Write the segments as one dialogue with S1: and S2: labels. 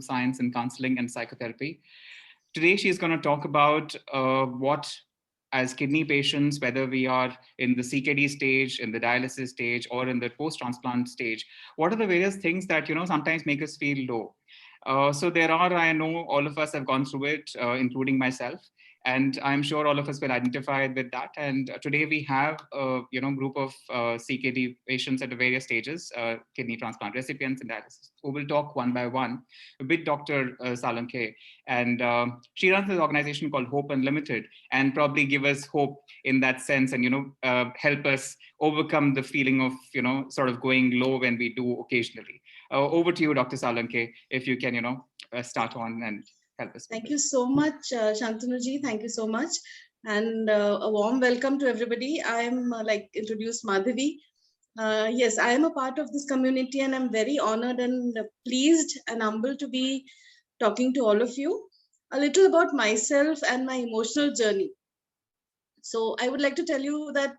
S1: Science in Counseling and Psychotherapy. Today, she's going to talk about what, as kidney patients, whether we are in the CKD stage, in the dialysis stage, or in the post-transplant stage, what are the various things that sometimes make us feel low. So there are, I know all of us have gone through it, including myself, and I'm sure all of us will identify with that. And today we have a group of CKD patients at the various stages, kidney transplant recipients and dialysis, who will talk one by one with Dr. Salanke. And she runs this organization called Hope Unlimited, and probably give us hope in that sense, and help us overcome the feeling of sort of going low when we do occasionally. Over to you, Dr. Salanke, if you can start on and help us.
S2: Thank you so much, Shantanu-ji. Thank you so much. And a warm welcome to everybody. I am introduced Madhavi. Yes, I am a part of this community, and I'm very honored and pleased and humbled to be talking to all of you. A little about myself and my emotional journey. So I would like to tell you that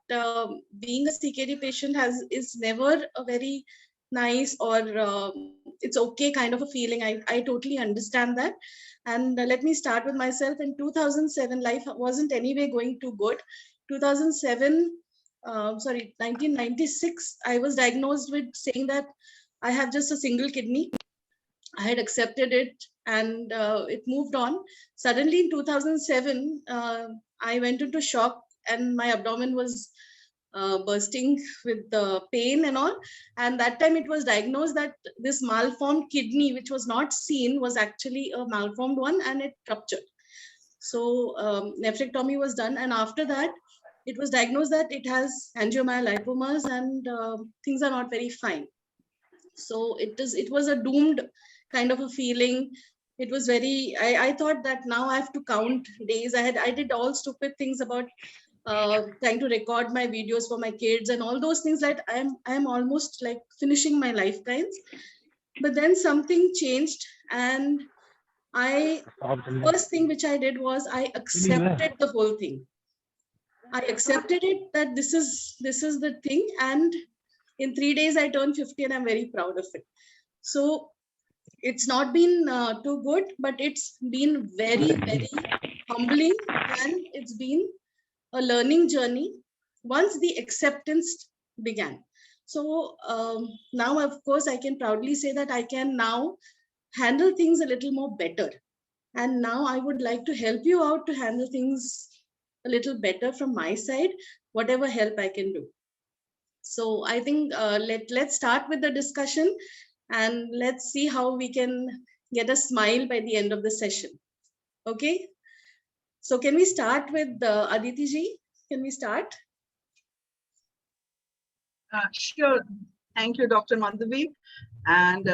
S2: being a CKD patient is never a very nice or it's okay kind of a feeling. I totally understand that. And let me start with myself. In 2007, life wasn't anyway going too good. 1996, I was diagnosed with saying that I have just a single kidney. I had accepted it, and it moved on. Suddenly in 2007, I went into shock, and my abdomen was bursting with the pain and all. And that time it was diagnosed that this malformed kidney, which was not seen, was actually a malformed one, and it ruptured. So nephrectomy was done, and after that, it was diagnosed that it has angiomyolipomas, and things are not very fine. So it was a doomed kind of a feeling. It was very, I thought that now I have to count days. I did all stupid things about trying to record my videos for my kids and all those things, that I'm almost like finishing my lifetimes. But then something changed, and first thing which I did was I accepted the whole thing. I accepted it, that this is the thing, and in 3 days I turned 50, and I'm very proud of it. So it's not been too good, but it's been very, very humbling, and it's been a learning journey once the acceptance began. So now, of course, I can proudly say that I can now handle things a little more better. And now I would like to help you out to handle things a little better from my side, whatever help I can do. So I think let's start with the discussion, and let's see how we can get a smile by the end of the session. Okay. So can we start with Aditi ji? Can we start?
S3: Sure. Thank you, Dr. Madhavi, and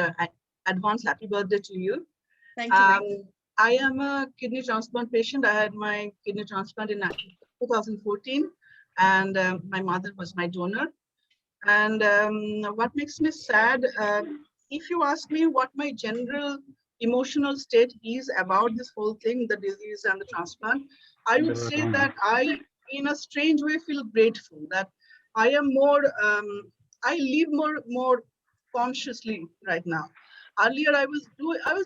S3: advance happy birthday to you.
S2: Thank you.
S3: I am a kidney transplant patient. I had my kidney transplant in 2014, and my mother was my donor. And what makes me sad, if you ask me what my general emotional state is about this whole thing, the disease and the transplant, I would say that I, in a strange way, feel grateful that I am more, I live more consciously right now. Earlier, I was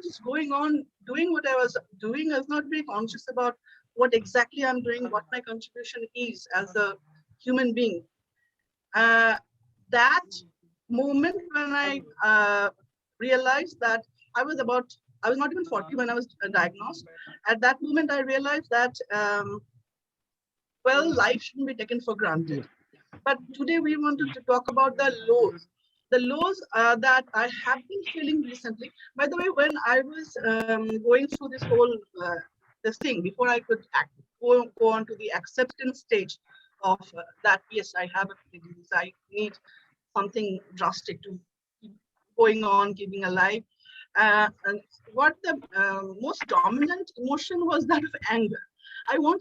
S3: just going on doing what I was doing. I was not very conscious about what exactly I'm doing, what my contribution is as a human being. That moment when I realized that I was not even 40 when I was diagnosed. At that moment, I realized that, well, life shouldn't be taken for granted. But today we wanted to talk about the lows. The lows that I have been feeling recently. By the way, when I was going through this whole this thing, before I could go on to the acceptance stage of that, yes, I have a disease, I need something drastic to keep going on, keeping alive. And what the most dominant emotion was that of anger. I was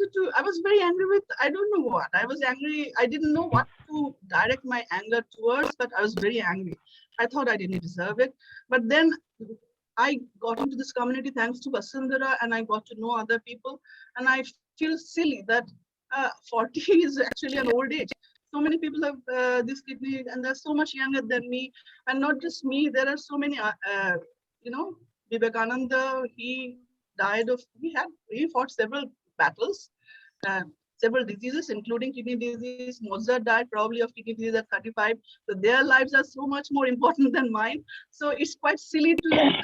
S3: very angry with, I don't know what. I was angry. I didn't know what to direct my anger towards, but I was very angry. I thought I didn't deserve it. But then I got into this community thanks to Vasundhara, and I got to know other people. And I feel silly that 40 is actually an old age. So many people have this kidney, and they're so much younger than me. And not just me, there are so many, Vivekananda, he fought several battles, several diseases, including kidney disease. Mozart died probably of kidney disease at 35. So their lives are so much more important than mine. So it's quite silly to think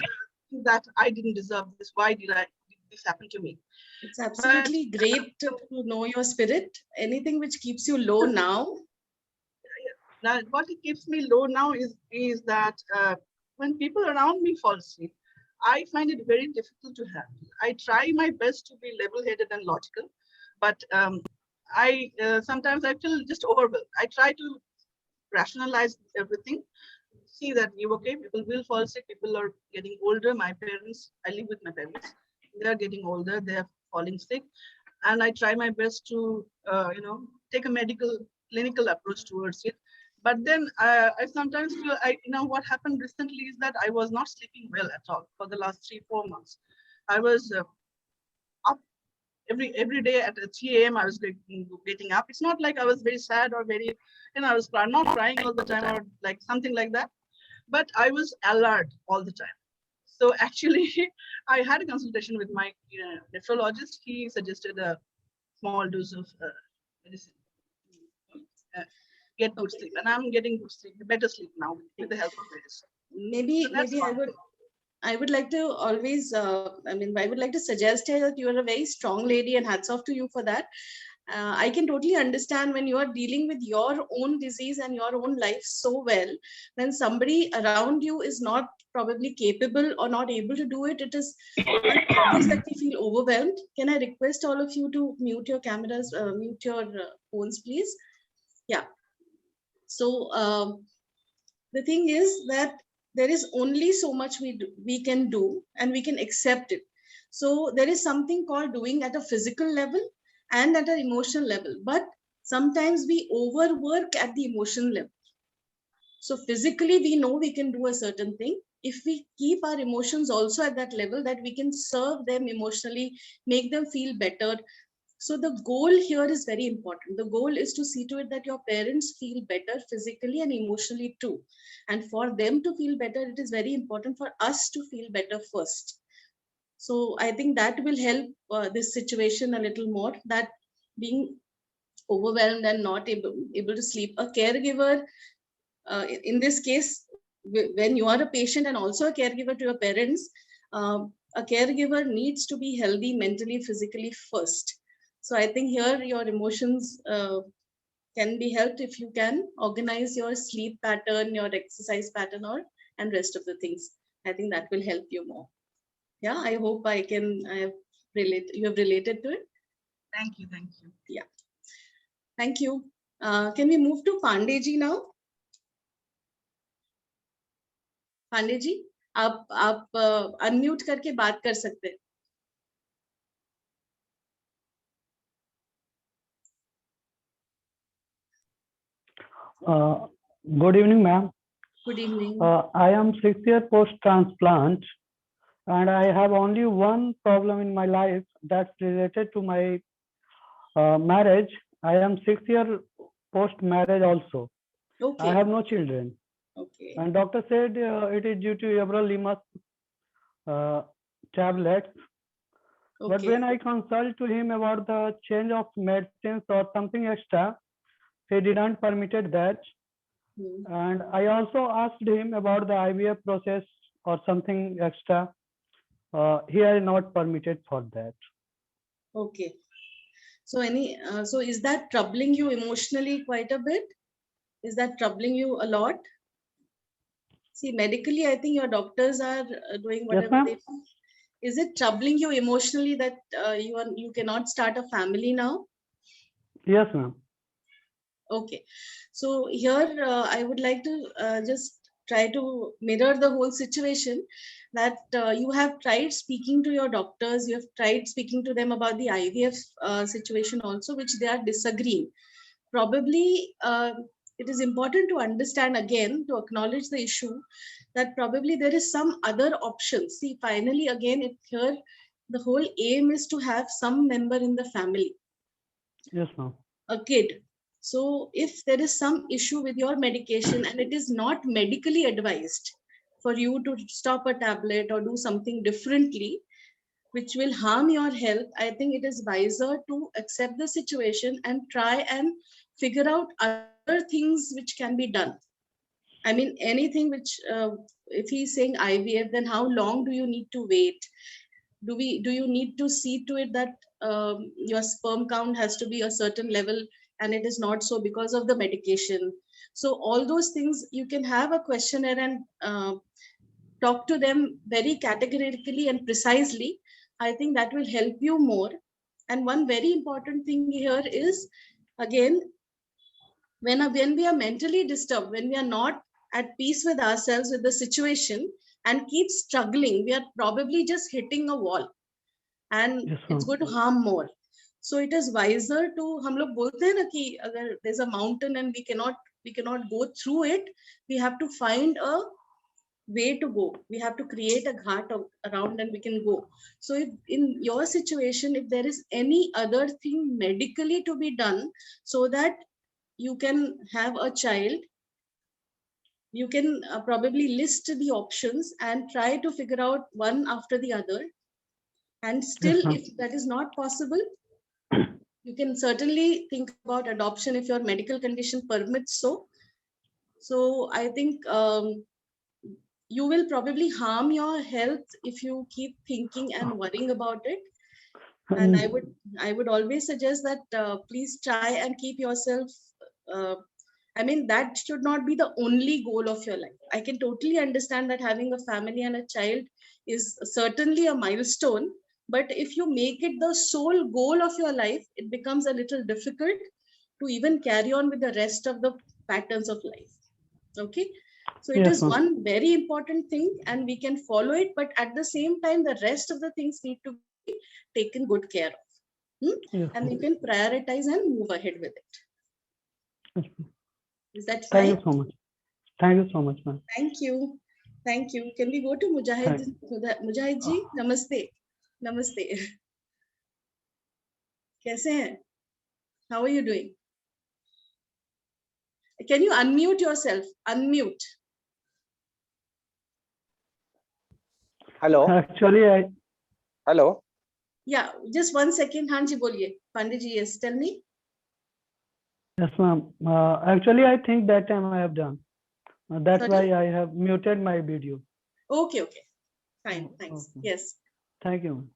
S3: that I didn't deserve this. Why did this happen to me?
S2: It's absolutely great to know your spirit. Anything which keeps you low now?
S3: Now, what keeps me low now is that when people around me fall asleep, I find it very difficult to handle. I try my best to be level-headed and logical, but I sometimes I feel just overwhelmed. I try to rationalize everything, see that okay, people will fall sick, people are getting older. My parents, I live with my parents, they're getting older, they're falling sick. And I try my best to, take a clinical approach towards it. But then I sometimes feel, what happened recently is that I was not sleeping well at all for the last 3-4 months. I was up every day at 3 a.m. I was getting up. It's not like I was very sad or very, I was not crying all the time or like something like that, but I was alert all the time. So actually, I had a consultation with my nephrologist. He suggested a small dose of medicine. Get good sleep, and I'm getting good sleep, better sleep now with the help of medicine.
S2: Maybe I would like to always, I would like to suggest here that you are a very strong lady, and hats off to you for that. I can totally understand when you are dealing with your own disease and your own life so well, when somebody around you is not probably capable or not able to do it, it is obvious that we feel overwhelmed. Can I request all of you to mute your cameras, mute your phones, please? Yeah. So the thing is that there is only so much we can do, and we can accept it. So there is something called doing at a physical level and at an emotional level, but sometimes we overwork at the emotional level. So physically we know we can do a certain thing. If we keep our emotions also at that level, that we can serve them emotionally, make them feel better. So the goal here is very important. The goal is to see to it that your parents feel better physically and emotionally too. And for them to feel better, it is very important for us to feel better first. So I think that will help this situation a little more, that being overwhelmed and not able to sleep. A caregiver, in this case, when you are a patient and also a caregiver to your parents, a caregiver needs to be healthy mentally, physically first. So I think here your emotions can be helped if you can organize your sleep pattern, your exercise pattern, and rest of the things. I think that will help you more. Yeah, I hope you have related to it.
S3: Thank you.
S2: Yeah. Thank you. Can we move to Pandey now? Pandey ji, आप unmute करके बात कर सकते हैं.
S4: Good evening, ma'am.
S2: Good evening.
S4: I am 6 years post-transplant, and I have only one problem in my life that's related to my marriage. I am 6 years post-marriage also.
S2: Okay.
S4: I have no children.
S2: Okay.
S4: And doctor said it is due to everolimus tablets. Okay. But when I consult to him about the change of medicines or something extra, he didn't permitted that. And I also asked him about the IVF process or something extra. He is not permitted for that.
S2: Okay. So so is that troubling you emotionally quite a bit? Is that troubling you a lot? See, medically, I think your doctors are doing whatever they do. Is it troubling you emotionally that you cannot start a family now?
S4: Yes, ma'am.
S2: Okay. So here I would like to just try to mirror the whole situation, that you have tried speaking to your doctors, you have tried speaking to them about the IVF situation also, which they are disagreeing. Probably it is important to understand again, to acknowledge the issue, that probably there is some other option. See, finally, again, here, the whole aim is to have some member in the family.
S4: Yes, ma'am.
S2: A kid. So if there is some issue with your medication and it is not medically advised, for you to stop a tablet or do something differently, which will harm your health, I think it is wiser to accept the situation and try and figure out other things which can be done. I mean, anything which, if he's saying IVF, then how long do you need to wait? Do you need to see to it that your sperm count has to be a certain level and it is not so because of the medication? So all those things, you can have a questionnaire and talk to them very categorically and precisely. I think that will help you more. And one very important thing here is, again, when we are mentally disturbed, when we are not at peace with ourselves, with the situation, and keep struggling, we are probably just hitting a wall, and
S4: Yes,
S2: it's going to harm more. So it is wiser to, हम लोग बोलते हैं ना कि अगर there's a mountain and we cannot go through it, we have to find a way to go. We have to create a ghat around and we can go. So if in your situation, if there is any other thing medically to be done so that you can have a child, you can probably list the options and try to figure out one after the other. And still,
S4: Yes, ma'am.
S2: if that is not possible, you can certainly think about adoption if your medical condition permits so. So I think you will probably harm your health if you keep thinking and worrying about it. And I would always suggest that please try and keep yourself, I mean, that should not be the only goal of your life. I can totally understand that having a family and a child is certainly a milestone, but if you make it the sole goal of your life, it becomes a little difficult to even carry on with the rest of the patterns of life. Okay. So it
S4: Yes,
S2: is
S4: ma'am.
S2: one very important thing and we can follow it, but at the same time, the rest of the things need to be taken good care of.
S4: Yes,
S2: And
S4: ma'am.
S2: you can prioritize and move ahead with it.
S4: Yes, ma'am.
S2: Is that
S4: Thank
S2: fine?
S4: you so much. Thank you so much, ma'am.
S2: Thank you. Thank you. Can we go to Mujahid? Mujahid ji, namaste. Namaste. कैसे हैं? How are you doing? Can you unmute yourself? Unmute.
S5: Hello.
S4: Actually,
S5: Hello.
S2: Yeah, just 1 second. हाँ जी बोलिए. Pandit ji, yes, tell me.
S4: Yes, ma'am. Actually, I think that time I have done. That's
S2: Sorry?
S4: why I have muted my video.
S2: Okay, okay. Fine, thanks.
S4: Okay.
S2: Yes.
S4: Thank you.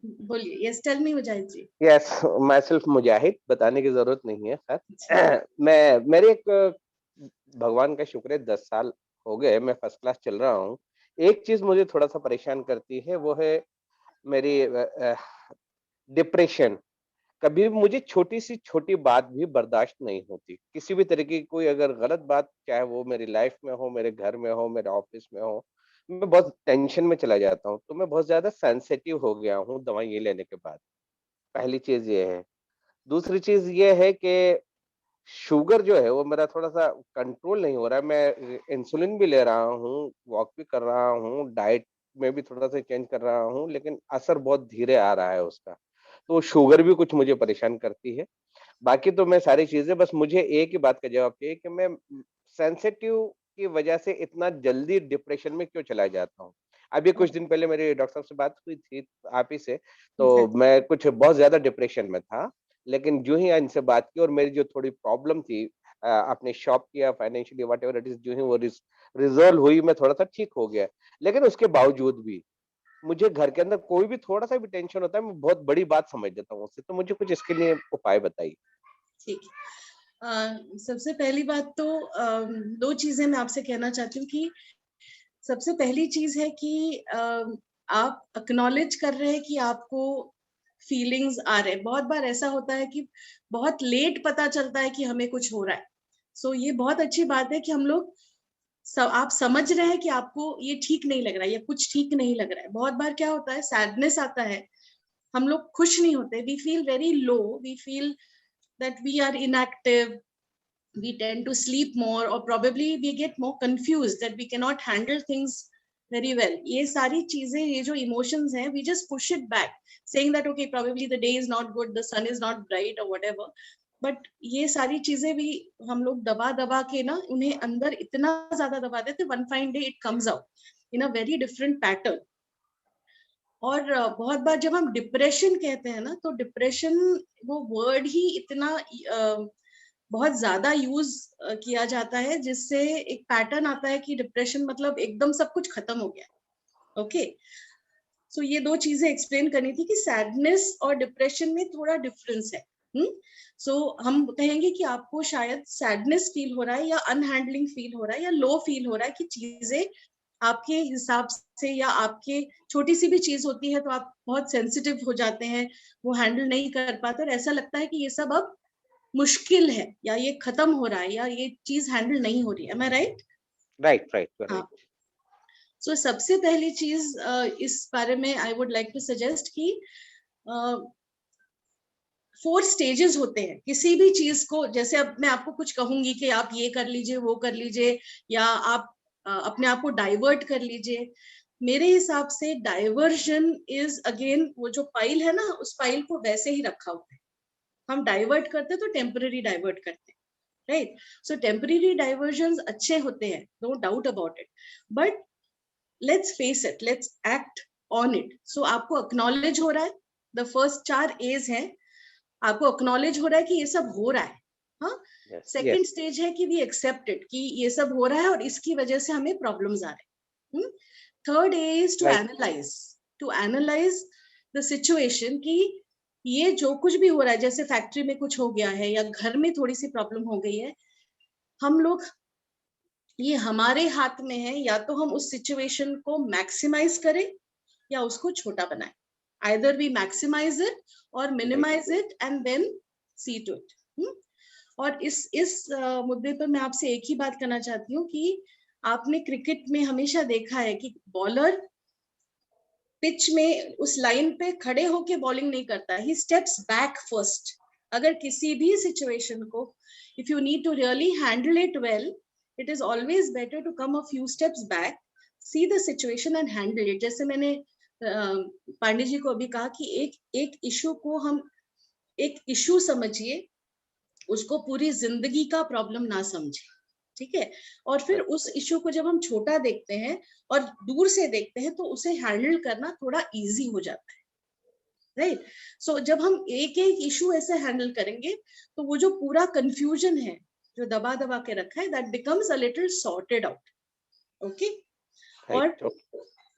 S2: बोलिए. Yes, tell me Mujahid ji.
S5: Yes, myself मुजाहिद, बताने की जरूरत नहीं है खैर। मेरे एक भगवान का शुक्र है 10 साल हो गए मैं फर्स्ट क्लास चल रहा हूँ। एक चीज मुझे थोड़ा सा परेशान करती है वो है मेरी डिप्रेशन। कभी भी मुझे छोटी सी छोटी बात भी बर्दाश्त नहीं होती। किसी भी तरह की कोई अगर गलत बात चाहे वो मेरी लाइफ में हो, मेरे घर में हो, मेरे ऑफिस में हो, मैं बहुत टेंशन में चला जाता हूँ। तो मैं बहुत ज्यादा सेंसिटिव हो गया हूँ दवाई लेने के बाद। पहली चीज ये है। दूसरी चीज ये है कि शुगर जो है वो मेरा थोड़ा-सा कंट्रोल नहीं हो रहा है। मैं इंसुलिन भी ले रहा हूँ, वॉक भी कर रहा हूँ, डाइट में भी थोड़ा-सा चेंज कर रहा हूँ, लेकिन असर बहुत धीरे आ रहा है उसका। तो शुगर भी कुछ मुझे परेशान करती है। बाकी तो मैं सारी चीज़ें बस मुझे एक ही बात का जवाब चाहिए कि मैं सेंसिटिव की वजह से इतना जल्दी डिप्रेशन में क्यों चला जाता हूँ? अभी कुछ दिन पहले मेरी डॉक्टर साहब से बात हुई थी आप ही से, तो मैं कुछ बहुत ज़्यादा डिप्रेशन में था। लेकिन जो ही इनसे बात की और मेरी जो थोड़ी प्रॉब्लम थी अपने शॉप की या फाइनेंशियली व्हाटएवर इट इज़ जो ही वो रिज़ॉल्व हुई, मैं थोड़ा-सा ठीक हो गया। लेकिन उसके बावजूद भी मुझे घर के अंदर कोई भी थोड़ा-सा भी टेंशन होता है, मैं बहुत बड़ी बात समझ लेता हूँ उससे। तो मुझे कुछ इसके लिए उपाय बताइए।
S2: ठीक है। सबसे पहली बात तो 2 चीजें मैं आपसे कहना चाहती हूँ कि सबसे पहली चीज है कि आप एक्नॉलेज कर रहे हैं कि आपको फीलिंग्स आ रहे हैं। बहुत बार ऐसा होता है कि बहुत लेट पता चलता है कि हमें कुछ हो रहा है। सो ये बहुत अच्छी बात है कि हम लोग आप समझ रहे हैं कि आपको ये ठीक नहीं लग रहा है या कुछ ठीक नहीं लग रहा है। बहुत बार क्या होता है, सैडनेस आता है, हम लोग खुश नहीं होते, we feel very low, we feel that we are inactive, we tend to sleep more, or probably we get more confused that we cannot handle things very well. ये सारी चीजें, ये जो emotions हैं, we just push it back, saying that okay, probably the day is not good, the sun is not bright or whatever. But ये सारी चीजें भी हम लोग दबा दबा के ना उन्हें अंदर इतना ज्यादा दबा देते, one fine day it comes out in a very different pattern. और बहुत बार जब हम डिप्रेशन कहते हैं ना, तो डिप्रेशन वो वर्ड ही इतना बहुत ज्यादा यूज किया जाता है, जिससे एक पैटर्न आता है कि डिप्रेशन मतलब एकदम सब कुछ खत्म हो गया। ओके, सो ये दो चीजें एक्सप्लेन करनी थी कि सैडनेस और डिप्रेशन में थोड़ा डिफरेंस है। सो हम कहेंगे कि आपको शायद सैडनेस फील हो रहा है, या अनहैंडलिंग फील हो रहा है, या लो फील हो रहा है कि चीजें आपके हिसाब से, या आपके छोटी सी भी चीज होती है तो आप बहुत सेंसिटिव हो जाते हैं, वो हैंडल नहीं कर पाते, और ऐसा लगता है कि ये सब अब मुश्किल है, या ये खत्म हो रहा है, या ये चीज हैंडल नहीं हो रही है। Am I right?
S5: Right.
S2: So सबसे पहली चीज इस बारे में I would like to suggest कि 4 स्टेजेस होते हैं किसी भी चीज को। जैसे अब मैं आपको कुछ कहूंगी कि आप ये कर लीजिए, वो कर लीजिए, या आप अपने आप को डाइवर्ट कर लीजिए। मेरे हिसाब से डाइवर्जन इज अगेन वो जो पाइल है ना, उस पाइल को वैसे ही रखा हुआ है। हम डाइवर्ट करते तो टेम्पररी डाइवर्ट करते, राइट? सो टेम्पररी डाइवर्जन अच्छे होते हैं, no doubt about it, but let's face it, let's act on it. So आपको अक्नॉलेज हो रहा है, द फर्स्ट 4 A's हैं, आपको अक्नॉलेज हो रहा है कि ये सब हो रहा है। हाँ, सेकेंड स्टेज है कि वी एक्सेप्ट इट, कि ये सब हो रहा है और इसकी वजह से हमें प्रॉब्लम्स आ रहे हैं। Third is to analyse the situation, कि ये जो कुछ भी हो रहा है, जैसे फैक्ट्री में कुछ हो गया है या घर में थोड़ी सी प्रॉब्लम हो गई है, हम लोग, ये हमारे हाथ में है, या तो हम उस सिचुएशन को मैक्सिमाइज करें या उसको छोटा बनाएं। Either we maximize it or minimize it and then see to it. और इस मुद्दे पर मैं आपसे एक ही बात करना चाहती हूँ कि आपने क्रिकेट में हमेशा देखा है कि बॉलर पिच में उस लाइन पे खड़े होके बॉलिंग नहीं करता, ही स्टेप्स बैक फर्स्ट। अगर किसी भी सिचुएशन को, if you need to really handle it well, it is always better to come a few steps back, see the situation and handle it. जैसे मैंने पांडे जी को अभी कहा कि एक इशू को हम एक इशू समझिए, उसको पूरी जिंदगी का प्रॉब्लम ना समझे, ठीक है? और फिर उस इशू को जब हम छोटा देखते हैं और दूर से देखते हैं, तो उसे हैंडल करना थोड़ा इजी हो जाता है, राइट? सो जब हम एक एक इशू ऐसे हैंडल करेंगे, तो वो जो पूरा कंफ्यूजन है जो दबा दबा के रखा है, that becomes a little sorted out. Okay, और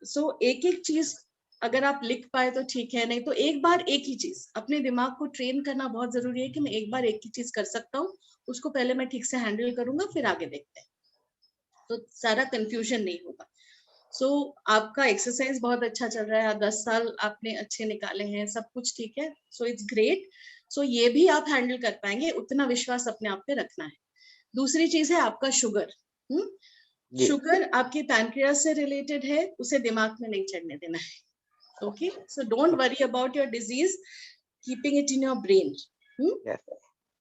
S2: सो एक एक चीज अगर आप लिख पाए तो ठीक है, नहीं तो एक बार एक ही चीज, अपने दिमाग को ट्रेन करना बहुत जरूरी है कि मैं एक बार एक ही चीज कर सकता हूँ, उसको पहले मैं ठीक से हैंडल करूंगा, फिर आगे देखते हैं, तो सारा कंफ्यूजन नहीं होगा। सो आपका एक्सरसाइज बहुत अच्छा चल रहा है, 10 साल आपने अच्छे निकाले हैं, सब कुछ ठीक है, सो इट्स ग्रेट। सो ये भी आप हैंडल कर पाएंगे, उतना विश्वास अपने आप पे रखना है। दूसरी चीज है आपका शुगर। शुगर आपके पैनक्रियास से रिलेटेड है, उसे दिमाग में नहीं चढ़ने देना है। Okay, so don't worry about your disease, keeping it in your brain.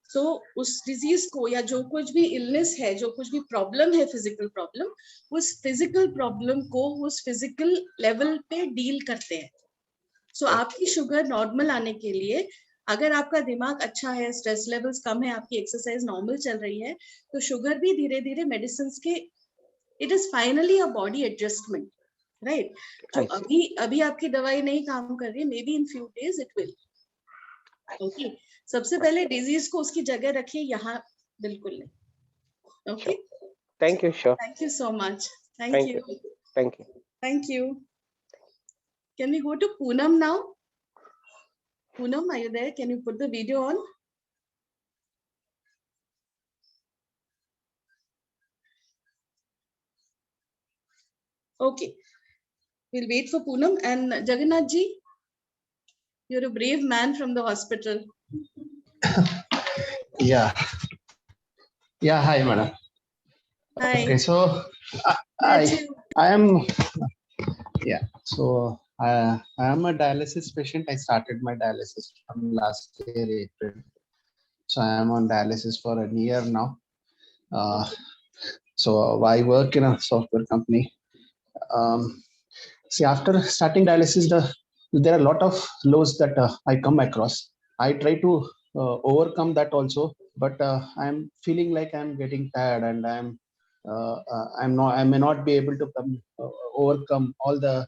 S2: So उस डिजीज को, या जो कुछ भी इलनेस है, जो कुछ भी प्रॉब्लम है, फिजिकल प्रॉब्लम, उस फिजिकल प्रॉब्लम को उस फिजिकल लेवल पे डील करते हैं। सो आपकी शुगर नॉर्मल आने के लिए, अगर आपका दिमाग अच्छा है, स्ट्रेस लेवल्स कम है, आपकी एक्सरसाइज नॉर्मल चल रही है, तो शुगर भी धीरे धीरे मेडिसिन के, it is finally a body adjustment, right? जो अभी आपकी दवाई नहीं काम कर रही, may be in few days it will. Okay, सबसे पहले डिजीज को उसकी जगह रखिए, यहाँ बिल्कुल नहीं। Okay,
S5: thank you. Sure,
S2: thank you so much. Thank you. Can we go to Poonam now? Poonam, are you there? Can you put the video on? Okay, we'll wait for Poonam. And Jagannath ji, you're a brave man from the hospital.
S6: Yeah. Hi, madam.
S2: Hi.
S6: Okay, so I am. Yeah. So I am a dialysis patient. I started my dialysis from last year April. So I am on dialysis for a year now. So I work in a software company. See, after starting dialysis, there are a lot of lows that I come across. I try to overcome that also, but I'm feeling like I'm getting tired, and I may not be able to overcome all the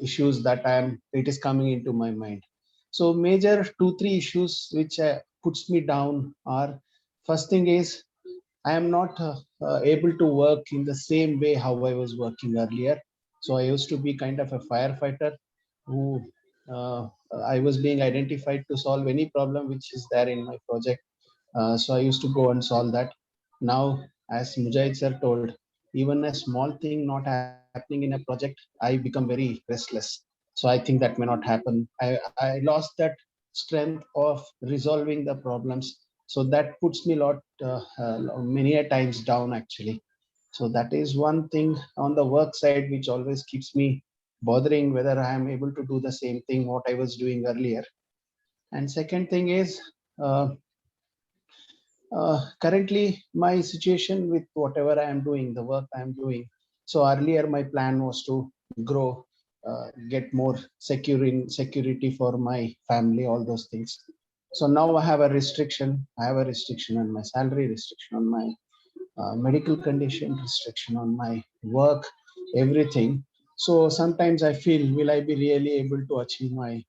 S6: issues that it is coming into my mind. So major 2-3 issues which puts me down are, first thing is, I am not able to work in the same way how I was working earlier. So I used to be kind of a firefighter who I was being identified to solve any problem which is there in my project. So I used to go and solve that. Now, as Mujahid sir told, even a small thing not happening in a project, I become very restless. So I think that may not happen. I lost that strength of resolving the problems. So that puts me many a times down actually. So that is one thing on the work side which always keeps me bothering, whether I am able to do the same thing what I was doing earlier. And second thing is, currently my situation with whatever I am doing, the work I am doing. So earlier my plan was to grow, get more security for my family, all those things. So now I have a restriction. I have a restriction on my salary, restriction on my medical condition, restriction on my work, everything. So sometimes I feel, will I be really able to achieve my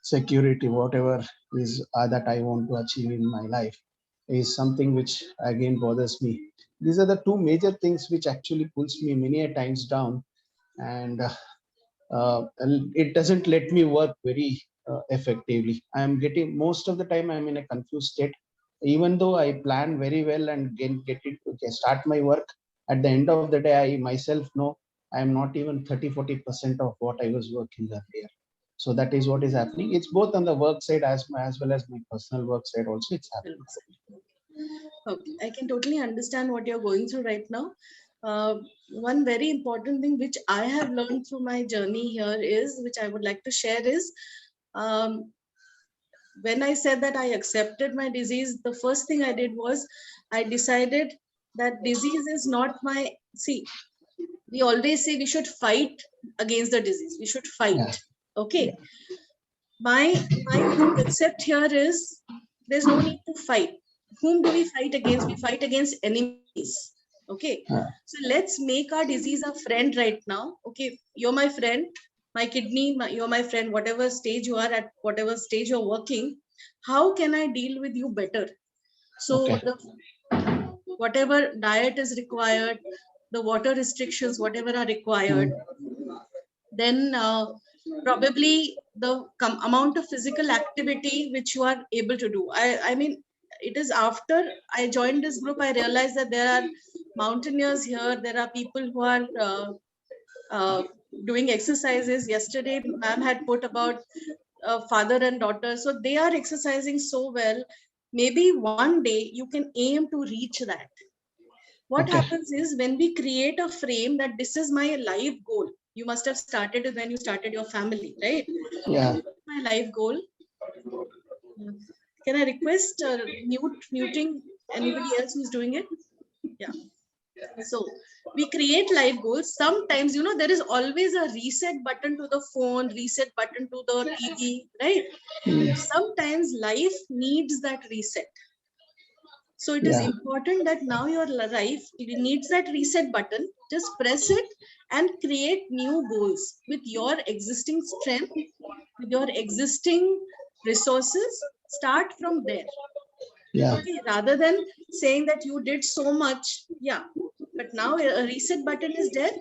S6: security, whatever is that I want to achieve in my life, is something which again bothers me. These are the two major things which actually pulls me many a times down, and it doesn't let me work very effectively. I am getting, most of the time I'm in a confused state, even though I plan very well and start my work. At the end of the day, I myself know I am not even 30-40% of what I was working earlier. So that is what is happening. It's both on the work side as well as my personal work side also, it's happening.
S2: Okay, I can totally understand what you're going through right now. One very important thing which I have learned through my journey here is, which I would like to share is, when I said that I accepted my disease, the first thing I did was I decided that disease is not my, see, we always say we should fight against the disease. We should fight.
S6: Yeah.
S2: Okay. Yeah. My concept here is there's no need to fight. Whom do we fight against? We fight against enemies. Okay. So let's make our disease a friend right now. Okay. You're my friend, my kidney, you're my friend, whatever stage you are at, whatever stage you're working, how can I deal with you better? So okay. Whatever diet is required, the water restrictions, whatever are required, then probably the amount of physical activity which you are able to do. I mean, it is after I joined this group, I realized that there are mountaineers here. There are people who are doing exercises. Yesterday, ma'am had put about father and daughter. So they are exercising so well. Maybe one day you can aim to reach that. What happens is, when we create a frame that this is my life goal, you must have started it when you started your family, right?
S6: Yeah.
S2: My life goal. Can I request muting anybody else who's doing it? Yeah. So we create life goals. Sometimes, you know, there is always a reset button to the phone, reset button to the TV, right? Sometimes life needs that reset. So it is important that now your life needs that reset button. Just press it and create new goals with your existing strength, with your existing resources. Start from there.
S6: Yeah.
S2: Okay, rather than saying that you did so much. Yeah. But now a reset button is there.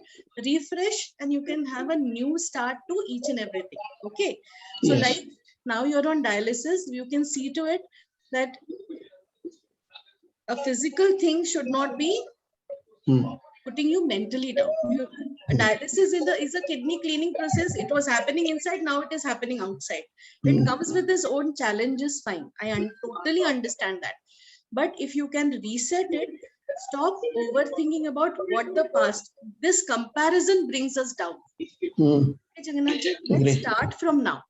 S2: Refresh and you can have a new start to each and everything. Okay. So like now you're on dialysis, you can see to it that a physical thing should not be putting you mentally down. Dialysis is a kidney cleaning process. It was happening inside, now it is happening outside. It comes with its own challenges, fine. I totally understand that. But if you can reset it, stop overthinking about what the past, this comparison brings us down. Let's start from now.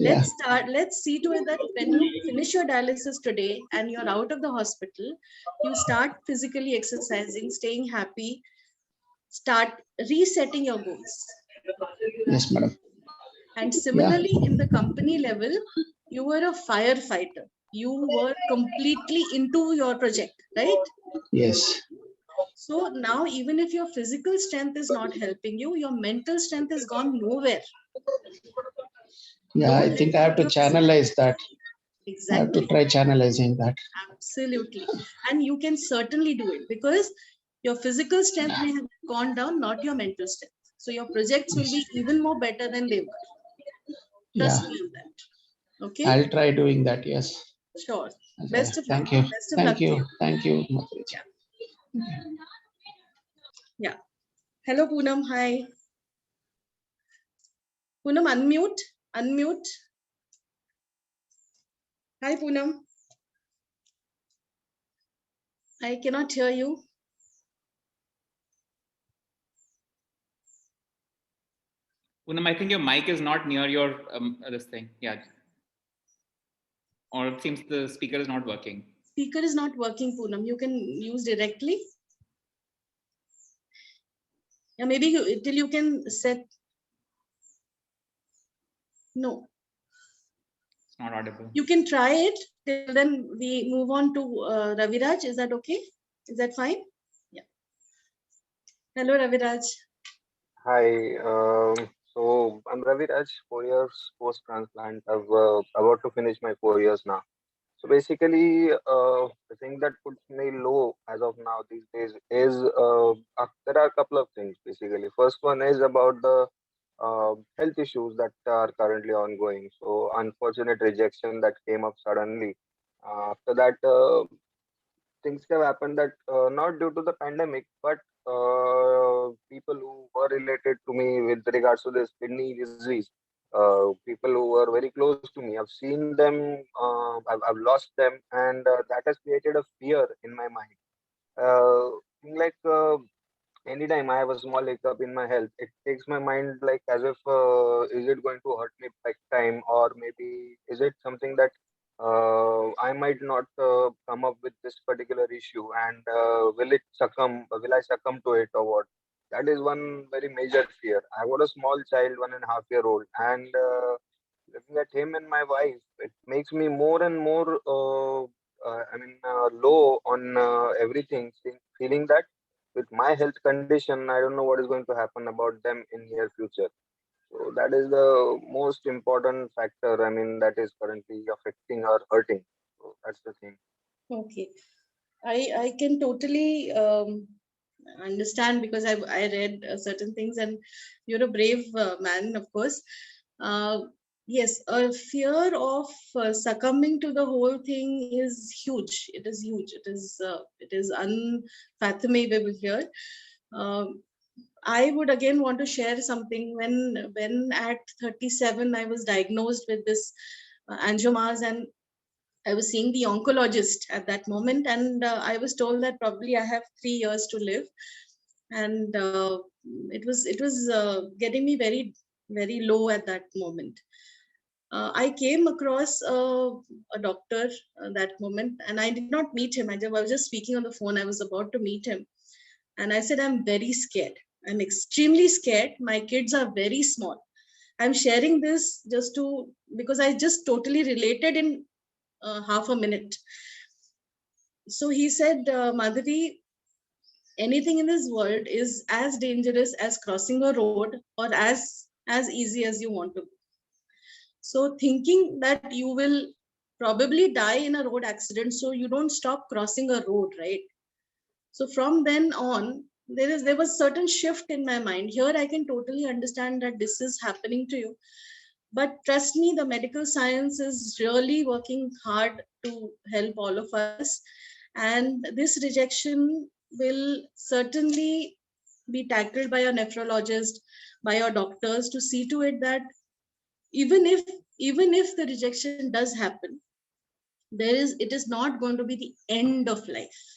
S2: Let's see to it that when you finish your dialysis today and you're out of the hospital, you start physically exercising, staying happy, start resetting your goals.
S6: Yes, madam.
S2: And similarly, in the company level, you were a firefighter. you were completely into your project, right?
S6: Yes.
S2: So now, even if your physical strength is not helping you, your mental strength has gone nowhere.
S6: Yeah,
S2: Don't
S6: I
S2: let
S6: think I have to
S2: your physical-
S6: channelize that. I have to
S2: Exactly.
S6: try channelizing that.
S2: Absolutely. And you can certainly do it because your physical strength may have gone down, not your mental strength. So your projects will be even more better than they were.
S6: Yeah,
S2: Trust me on that. Okay?
S6: I'll try doing that. Yes.
S2: Sure.
S6: Okay.
S2: Best of luck.
S6: Thank you.
S2: Best of
S6: Thank
S2: luck to
S6: you.
S2: you.
S6: Thank you, Madhuriji.
S2: Yeah. Yeah. Hello, Poonam. Hi. Poonam, unmute. Unmute. Hi, Poonam. I cannot hear you.
S1: Poonam, I think your mic is not near your this thing. Yeah. Or it seems the speaker is not working.
S2: Speaker is not working, Poonam. You can use directly. Yeah, maybe till you can set. No.
S1: It's not audible.
S2: You can try it. Till then we move on to Raviraj. Is that okay? Is that fine? Yeah. Hello, Raviraj.
S7: Hi, so I'm Ravi Raj, 4 years post transplant. I've about to finish my 4 years now. So basically, the thing that puts me low as of now these days is there are a couple of things basically. First one is about the health issues that are currently ongoing. So unfortunate rejection that came up suddenly. After that, things have happened that not due to the pandemic, but people who were related to me with regards to this kidney disease, people who were very close to me. I've seen them, I've lost them, and that has created a fear in my mind. Like anytime I have a small hiccup in my health, it takes my mind like as if is it going to hurt me big time, or maybe is it something that I might not come up with this particular issue, and will I succumb to it or what? That is one very major fear. I got a small child, 1.5 year old, and looking at him and my wife, it makes me more and more, low on everything, feeling that with my health condition, I don't know what is going to happen about them in near future. So that is the most important factor. I mean, that is currently affecting or hurting. So that's the thing.
S2: Okay. I can totally understand because I read certain things, and you're a brave man, of course. Yes, a fear of succumbing to the whole thing is huge. It is huge. It is unfathomable here. I would again want to share something. When at 37 I was diagnosed with this angiomas, and I was seeing the oncologist at that moment, and I was told that probably I have 3 years to live, and it was getting me very low at that moment. I came across a doctor that moment, and I did not meet him. I was just speaking on the phone. I was about to meet him, and I said, "I'm very scared. I'm extremely scared. My kids are very small." I'm sharing this just to because I just totally related in half a minute. So he said, Madhavi, anything in this world is as dangerous as crossing a road or as easy as you want to. So thinking that you will probably die in a road accident, so you don't stop crossing a road, right? So from then on, there was certain shift in my mind. Here I can totally understand that this is happening to you. But trust me, the medical science is really working hard to help all of us. And this rejection will certainly be tackled by a nephrologist, by your doctors, to see to it that even if the rejection does happen, it is not going to be the end of life.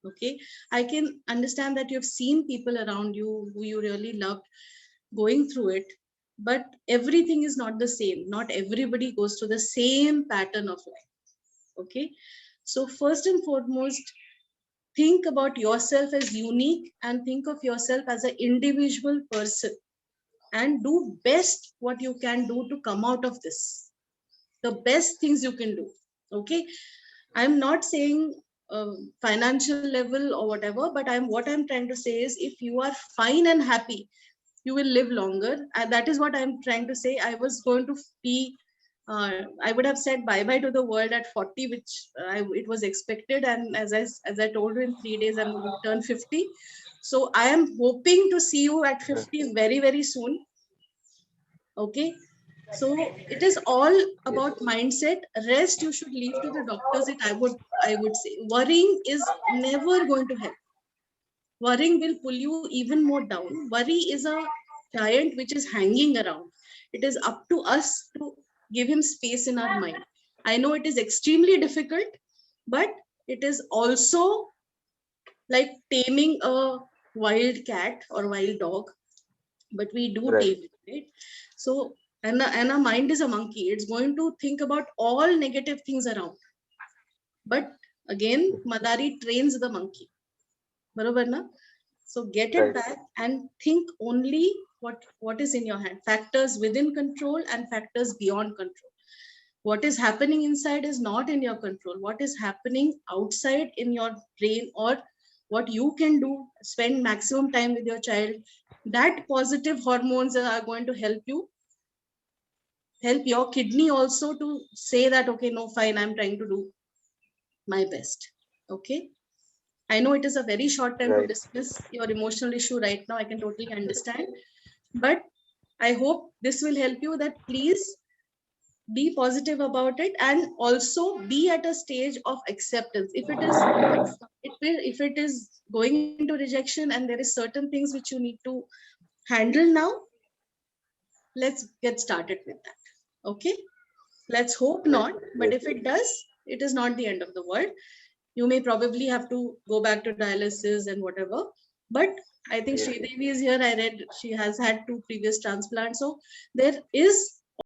S2: Okay, I can understand that you've seen people around you who you really loved going through it, but everything is not the same. Not everybody goes through the same pattern of life. Okay, so first and foremost, think about yourself as unique and think of yourself as an individual person, and do best what you can do to come out of this. The best things you can do. Okay, I'm not saying financial level or whatever, but what I'm trying to say is, if you are fine and happy, you will live longer. And that is what I'm trying to say. I was going to be, I would have said bye-bye to the world at 40, which it was expected. And as I told you, in 3 days, I'm going to turn 50. So I am hoping to see you at 50 very, very soon. Okay. So it is all about mindset. Rest you should leave to the doctors. I would say worrying is never going to help. Worrying will pull you even more down. Worry is a giant which is hanging around. It is up to us to give him space in our mind. I know it is extremely difficult, but it is also like taming a wild cat or wild dog, but we do tame it, right? So, and our mind is a monkey. It's going to think about all negative things around. But again, Madari trains the monkey. Barabar na? So get it back and think only what is in your hand. Factors within control and factors beyond control. What is happening inside is not in your control. What is happening outside in your brain, or what you can do, spend maximum time with your child. That positive hormones are going to help your kidney also to say that, okay, no, fine, I'm trying to do my best. Okay. I know it is a very short time to discuss your emotional issue right now. I can totally understand. But I hope this will help you, that please be positive about it, and also be at a stage of acceptance. If it is going into rejection and there is certain things which you need to handle now, let's get started with that. Okay. Let's hope not. But if it does, it is not the end of the world. You may probably have to go back to dialysis and whatever. But I think Sridevi is here. I read she has had 2 previous transplants. So there is